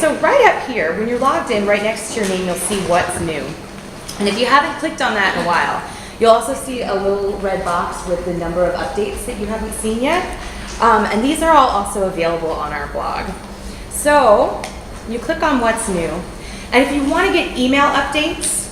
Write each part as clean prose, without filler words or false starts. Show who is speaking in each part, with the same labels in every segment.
Speaker 1: so right up here, when you're logged in, right next to your name, you'll see what's new. And if you haven't clicked on that in a while, you'll also see a little red box with the number of updates that you haven't seen yet. And these are all also available on our blog. So you click on what's new. And if you want to get email updates,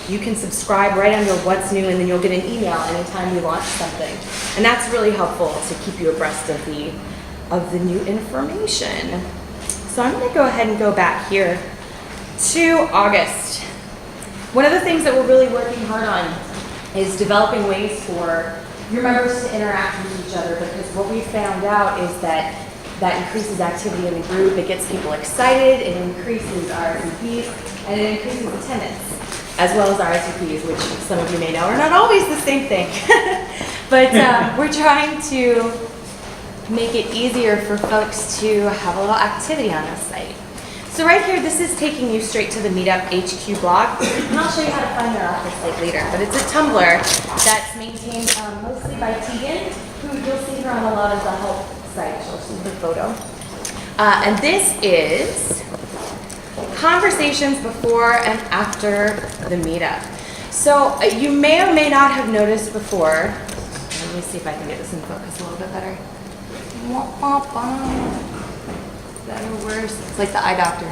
Speaker 1: you can subscribe right under what's new, and then you'll get an email anytime we launch something. And that's really helpful to keep you abreast of the new information. So I'm going to go ahead and go back here to August. One of the things that we're really working hard on is developing ways for your members to interact with each other, because what we found out is that increases activity in the group, it gets people excited, it increases RSVPs, and it increases attendance, as well as RSVPs, which some of you may know are not always the same thing. But we're trying to make it easier for folks to have a little activity on the site. So right here, this is taking you straight to the Meetup HQ blog, and I'll show you how to find their office site later. But it's a Tumblr that's maintained mostly by Tegan, who you'll see her on a lot of the help sites. You'll see her photo. And this is conversations before and after the meetup. So you may or may not have noticed before. Let me see if I can get this in focus a little bit better. Better or worse? It's like the eye doctor.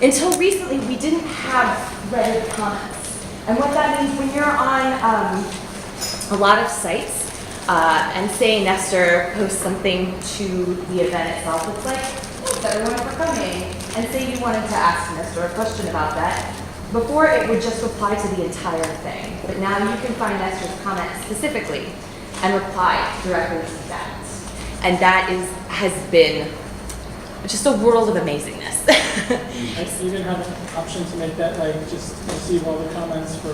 Speaker 1: Until recently, we didn't have Reddit comments. And what that means, when you're on a lot of sites, and say Nestor posts something to the event itself, it's like, thanks everyone for coming. And say you wanted to ask Nestor a question about that. Before, it would just reply to the entire thing. But now you can find Nestor's comment specifically and reply directly to that. And that has been just a world of amazingness.
Speaker 2: You didn't have an option to make that, like, just receive all the comments for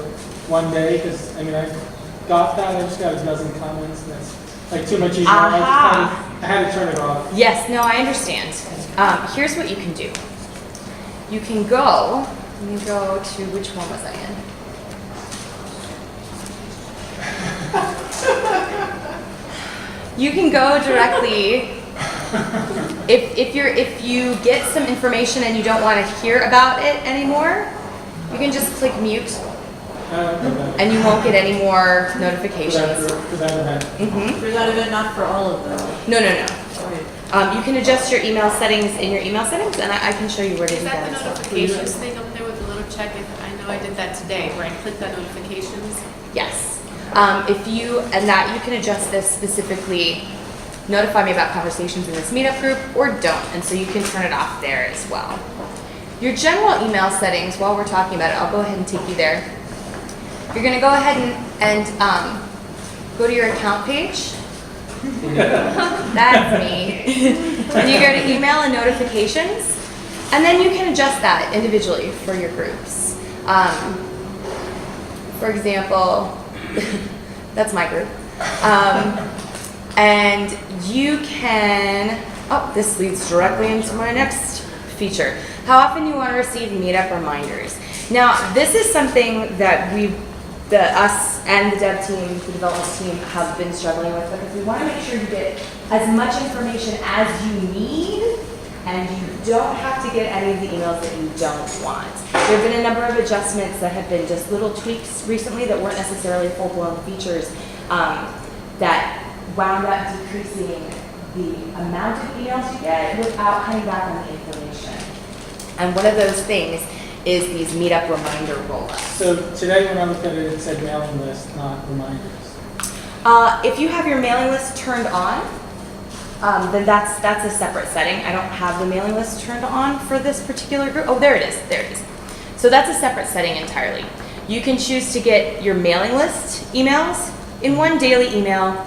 Speaker 2: one day? Because, I mean, I got that, I just got a dozen comments, and that's like too much email. I had to turn it off.
Speaker 1: Yes, no, I understand. Here's what you can do. You can go, let me go to, which one was I in? You can go directly, if you get some information and you don't want to hear about it anymore, you can just click mute. And you won't get any more notifications.
Speaker 2: For that event?
Speaker 1: Mm-hmm.
Speaker 3: For that event, not for all of them.
Speaker 1: No. You can adjust your email settings in your email settings, and I can show you where to do that.
Speaker 4: Is that the notifications thing up there with the little check? I know I did that today, where I clicked that notifications.
Speaker 1: Yes. You can adjust this specifically, notify me about conversations in this meetup group, or don't, and so you can turn it off there as well. Your general email settings, while we're talking about it, I'll go ahead and take you there. You're going to go ahead and go to your account page. That's me. And you go to email and notifications, and then you can adjust that individually for your groups. For example, that's my group. And you can, this leads directly into my next feature. How often you want to receive meetup reminders. Now, this is something that us and the dev team, the development team, have been struggling with, because we want to make sure you get as much information as you need, and you don't have to get any of the emails that you don't want. There have been a number of adjustments that have been just little tweaks recently that weren't necessarily full-blown features that wound up decreasing the amount of emails you get without cutting back on the information. And one of those things is these meetup reminder roll-ups.
Speaker 2: So today when I looked at it, it said mailing list, not reminders.
Speaker 1: If you have your mailing list turned on, then that's a separate setting. I don't have the mailing list turned on for this particular group. Oh, there it is. So that's a separate setting entirely. You can choose to get your mailing list emails in one daily email,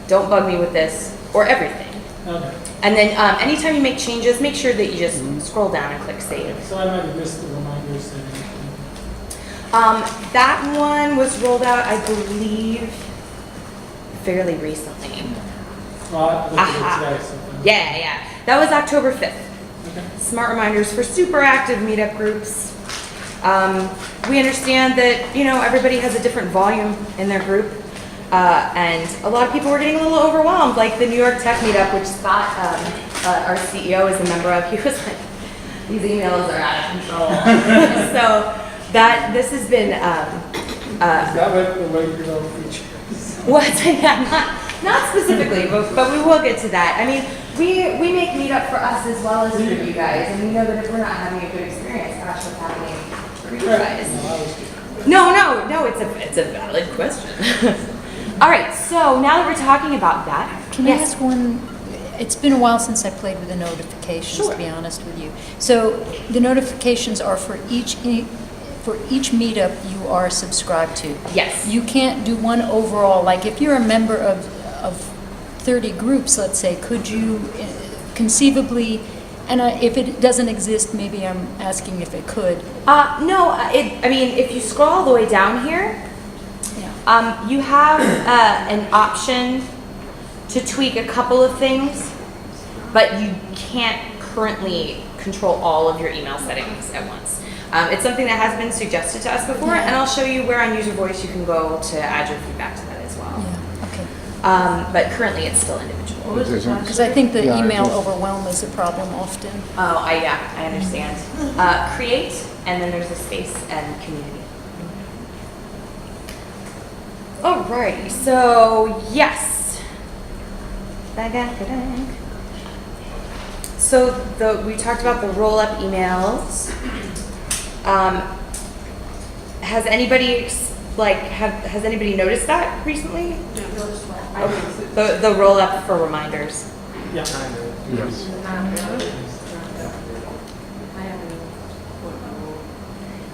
Speaker 1: don't bug me with this, or everything.
Speaker 2: Okay.
Speaker 1: And then anytime you make changes, make sure that you just scroll down and click save.
Speaker 2: So I might have missed the reminders setting.
Speaker 1: That one was rolled out, I believe, fairly recently.
Speaker 2: Well, I looked at it today. So.
Speaker 1: Yeah. That was October 5th.
Speaker 2: Okay.
Speaker 1: Smart reminders for super active meetup groups. We understand that, everybody has a different volume in their group. And a lot of people were getting a little overwhelmed, like the New York Tech Meetup, which Scott, our CEO, is a member of. He was like, these emails are out of control. So this has been,
Speaker 2: Is that what the way you know features?
Speaker 1: what? Yeah, not specifically, but we will get to that. I mean, we make Meetup for us as well as for you guys, and we know that if we're not having a good experience, gosh, what's happening for you guys? No, it's a valid question. All right, so now that we're talking about that,
Speaker 3: Can I ask one? It's been a while since I played with the notifications, to be honest with you. So the notifications are for each meetup you are subscribed to.
Speaker 1: Yes.
Speaker 3: You can't do one overall, like if you're a member of 30 groups, let's say, could you conceivably, and if it doesn't exist, maybe I'm asking if it could.
Speaker 1: No, I mean, if you scroll all the way down here,
Speaker 3: Yeah.
Speaker 1: you have an option to tweak a couple of things, but you can't currently control all of your email settings at once. It's something that has been suggested to us before, and I'll show you where on User Voice you can go to add your feedback to that as well.
Speaker 3: Yeah, okay.
Speaker 1: But currently it's still individual.
Speaker 3: Because I think the
Speaker 5: Yeah,
Speaker 3: email
Speaker 5: just-
Speaker 3: overwhelm is a problem often.
Speaker 1: Oh, I understand. Create, and then there's a space and community. Alrighty, so yes. So we talked about the roll-up emails. Has anybody has anybody noticed that recently? The roll-up for reminders.
Speaker 2: Yeah.
Speaker 5: Yes.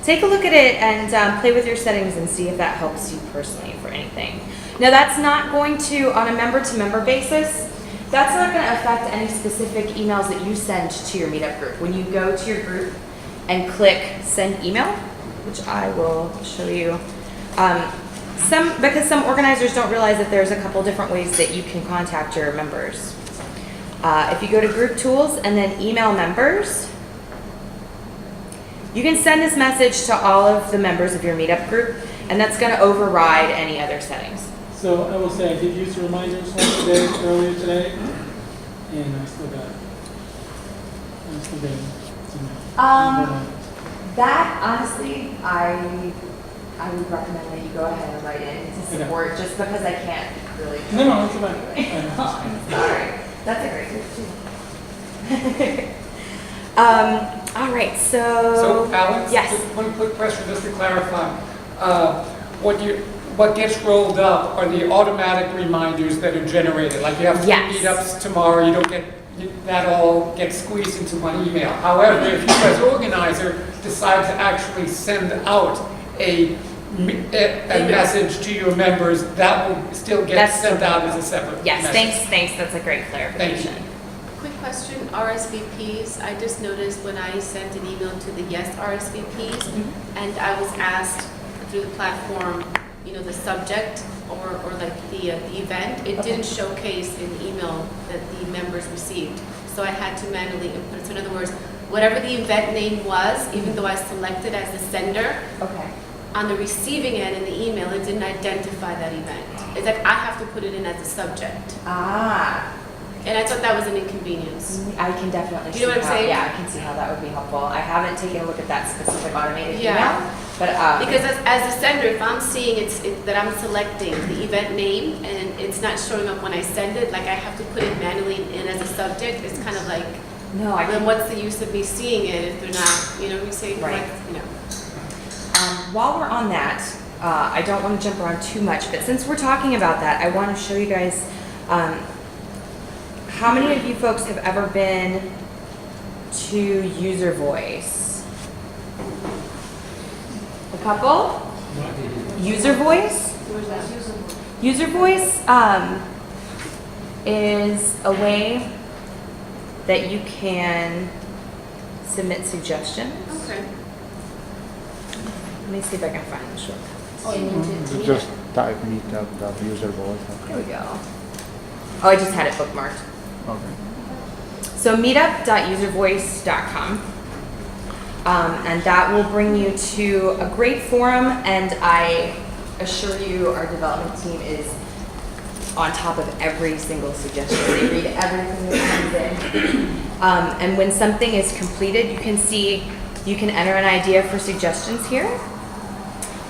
Speaker 1: Take a look at it and play with your settings and see if that helps you personally for anything. Now that's not going to, on a member-to-member basis, that's not going to affect any specific emails that you send to your Meetup group. When you go to your group and click send email, which I will show you, because some organizers don't realize that there's a couple different ways that you can contact your members. If you go to group tools and then email members, you can send this message to all of the members of your Meetup group, and that's going to override any other settings.
Speaker 2: So I will say I did use the reminders earlier today, and I still got
Speaker 1: That honestly, I would recommend that you go ahead and write in to support, just because I can't really.
Speaker 2: No, it's about
Speaker 1: I'm sorry. That's a great tip too. All right,
Speaker 6: So Alex,
Speaker 1: yes.
Speaker 6: just one quick question just to clarify. What gets rolled up are the automatic reminders that are generated. Like you have 3
Speaker 1: Yes.
Speaker 6: meetups tomorrow, you don't get, that all gets squeezed into one email. However, if you as organizer decide to actually send out a message to your members, that will still get
Speaker 1: That's
Speaker 6: sent
Speaker 1: still-
Speaker 6: out as a separate
Speaker 1: Yes,
Speaker 6: message.
Speaker 1: thanks. That's a great clarification.
Speaker 4: Quick question, RSVPs. I just noticed when I sent an email to the yes RSVPs, and I was asked through the platform, the subject or like the event, it didn't showcase in the email that the members received. So I had to manually input it. So in other words, whatever the event name was, even though I selected as the sender,
Speaker 1: Okay.
Speaker 4: on the receiving end in the email, it didn't identify that event. It's like I have to put it in as a subject. And I thought that was an inconvenience.
Speaker 1: I can definitely
Speaker 4: Do you know
Speaker 1: see
Speaker 4: what I'm
Speaker 1: how,
Speaker 4: saying?
Speaker 1: yeah, I can see how that would be helpful. I haven't taken a look at that specific automated
Speaker 4: Yeah.
Speaker 1: email, but
Speaker 4: Because as a sender, if I'm seeing that I'm selecting the event name and it's not showing up when I send it, like I have to put it manually in as a subject, it's kind of like,
Speaker 1: no, I
Speaker 4: then
Speaker 1: can.
Speaker 4: what's the use of me seeing it if they're not, we say,
Speaker 1: Right.
Speaker 4: like,
Speaker 1: While we're on that, I don't want to jump around too much, but since we're talking about that, I want to show you guys how many of you folks have ever been to User Voice? A couple? User Voice? User Voice is a way that you can submit suggestions.
Speaker 4: okay.
Speaker 1: Let me see if I can find the shortcut.
Speaker 5: You just type meetup.user voice.
Speaker 1: There we go. Oh, I just had it bookmarked.
Speaker 5: Okay.
Speaker 1: So meetup.uservoice.com. And that will bring you to a great forum, and I assure you our development team is on top of every single suggestion. They read everything that comes in. And when something is completed, you can enter an idea for suggestions here.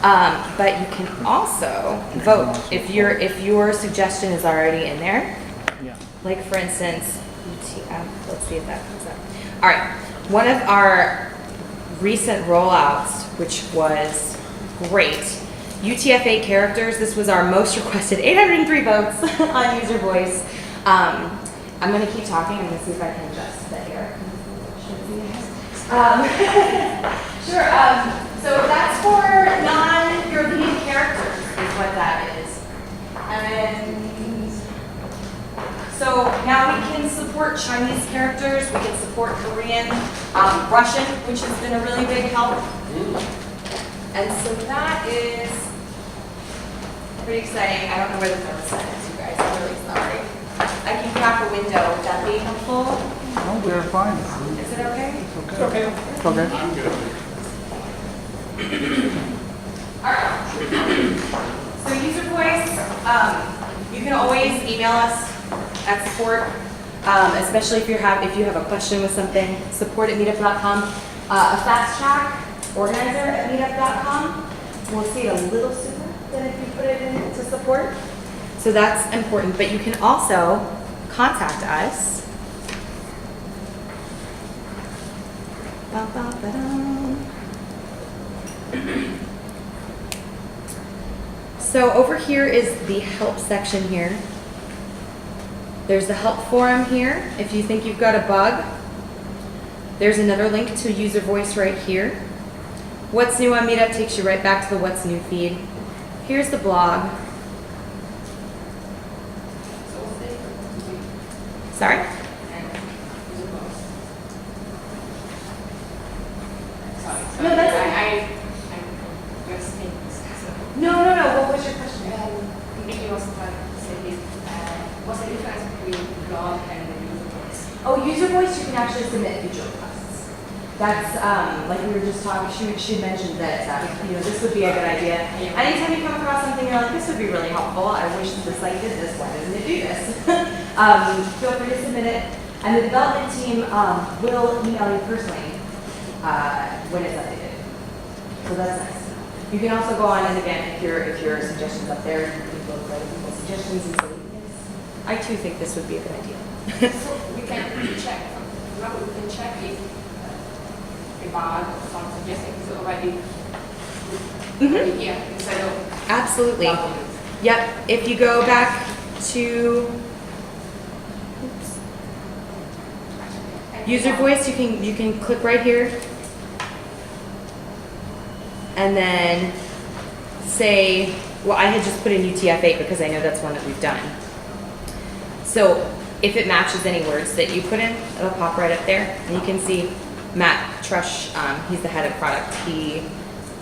Speaker 1: But you can also vote if your suggestion is already in there.
Speaker 5: Yeah.
Speaker 1: Like for instance, let's see if that comes up. All right, one of our recent rollouts, which was great, UTF-8 characters. This was our most requested, 803 votes on user voice. I'm going to keep talking. I'm going to see if I can adjust that here. Sure. So that's for non-European characters, is what that is. And so now we can support Chinese characters, we can support Korean, Russian, which has been a really big help. And so that is pretty exciting. I don't know where the thermostat is, you guys. I'm really sorry. I can crack a window. Would that be helpful?
Speaker 5: No, we're fine.
Speaker 1: Is it okay?
Speaker 6: It's okay.
Speaker 5: It's okay.
Speaker 1: All right. So user voice, you can always email us at support, especially if you have a question with something. Support@meetup.com. A fast track organizer@meetup.com. We'll see it a little sooner than if you put it into support. So that's important. But you can also contact us. So over here is the help section here. There's the help forum here if you think you've got a bug. There's another link to user voice right here. What's new on Meetup takes you right back to the what's new feed. Here's the blog. Sorry? No, that's okay. No. What was your question?
Speaker 7: What's the difference between blog and the user voice?
Speaker 1: Oh, user voice, you can actually submit feature requests. That's like we were just talking. She mentioned that this would be a good idea. Anytime you come across something, you're like, this would be really helpful. I wish the site did this. Why doesn't it do this? Feel free to submit it, and the development team will email you personally when it's updated. So that's nice. You can also go on, and again, if your suggestions up there, you can look at people's suggestions and say, yes, I too think this would be a good idea.
Speaker 7: So we can check. We can check if the bar or some suggestion is already here instead of.
Speaker 1: Absolutely.
Speaker 7: downloaded.
Speaker 1: Yep. If you go back to user voice, you can click right here. And then say, well, I had just put in UTF-8 because I know that's one that we've done. So if it matches any words that you put in, it'll pop right up there. And you can see Matt Trush, he's the head of product. He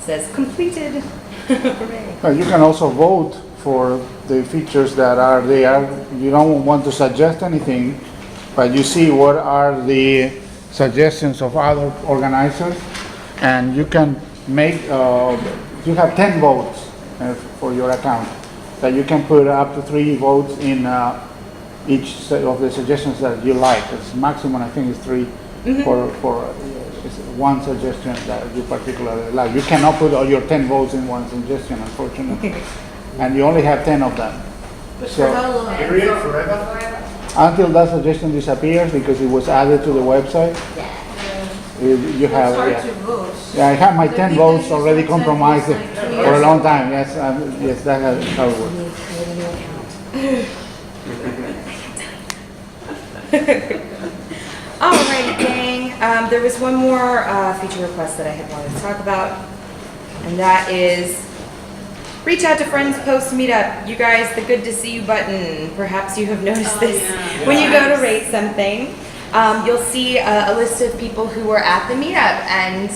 Speaker 1: says completed.
Speaker 5: You can also vote for the features that are there. You don't want to suggest anything, but you see what are the suggestions of other organizers, and you can make, you have 10 votes for your account, that you can put up to 3 votes in each set of the suggestions that you like. It's maximum, I think, is 3 for one suggestion that you particularly like. You cannot put all your 10 votes in one suggestion, unfortunately, and you only have 10 of them. So
Speaker 8: Period, forever?
Speaker 5: until that suggestion disappears because it was added to the website, you have. Yeah, I have my 10 votes already compromised for a long time. Yes, yes, that's how it works.
Speaker 1: Alrighty, gang. There was one more feature request that I had wanted to talk about, and that is reach out to friends post Meetup. You guys, the good to see you button. Perhaps you have noticed this when you go to rate something. You'll see a list of people who were at the Meetup, and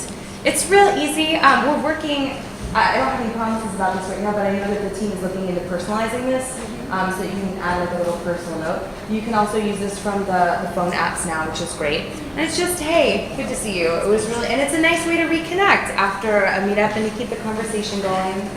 Speaker 1: it's real easy. We're working, I don't have any promises about this right now, but I know that the team is looking into personalizing this, so that you can add like a little personal note. You can also use this from the phone apps now, which is great. And it's just, hey, good to see you. It was really, and it's a nice way to reconnect after a Meetup and to keep the conversation going.